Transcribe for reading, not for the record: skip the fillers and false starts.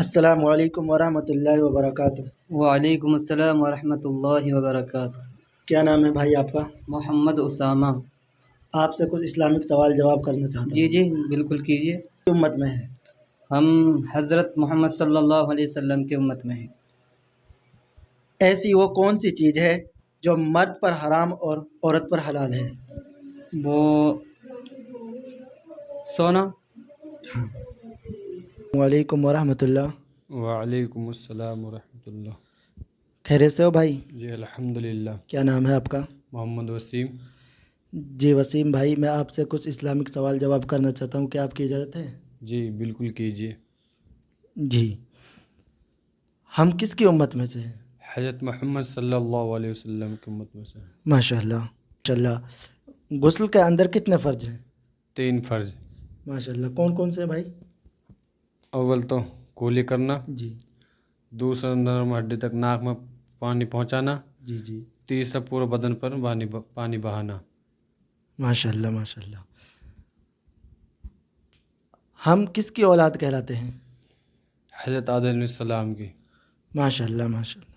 السلام علیکم ورحمۃ اللہ وبرکاتہ۔ وعلیکم السلام ورحمۃ اللہ وبرکاتہ۔ کیا نام ہے بھائی آپ کا؟ محمد اسامہ۔ آپ سے کچھ اسلامک سوال جواب کرنا چاہتا جی ہوں۔ جی بالکل کیجیے۔ کس امت میں ہے؟ ہم حضرت محمد صلی اللہ علیہ وسلم کی امت میں ہیں۔ ایسی وہ کون سی چیز ہے جو مرد پر حرام اور عورت پر حلال ہے؟ وہ سونا۔ وعلیکم ورحمۃ اللہ۔ وعلیکم السلام ورحمۃ اللہ۔ خیریت سے ہو بھائی؟ جی الحمدللہ۔ کیا نام ہے آپ کا؟ محمد وسیم۔ جی وسیم بھائی، میں آپ سے کچھ اسلامک سوال جواب کرنا چاہتا ہوں، کیا آپ کی اجازت ہے؟ جی بالکل کیجیے۔ جی، ہم کس کی امت میں سے ہیں؟ حضرت محمد صلی اللہ علیہ وسلم کی امت میں سے ہیں۔ ماشاء اللہ ماشاء اللہ۔ غسل کے اندر کتنے فرض ہیں؟ 3 فرض۔ ماشاء اللہ، کون کون سے بھائی؟ اول تو کولی کرنا، جی دوسرا نرم ہڈی تک ناک میں پانی پہنچانا، جی جی، تیسرا پورے بدن پر پانی بہانا۔ ماشاء اللہ ماشاء اللہ۔ ہم کس کی اولاد کہلاتے ہیں؟ حضرت آدم علیہ السلام کی۔ ماشاء اللہ ماشاء اللہ۔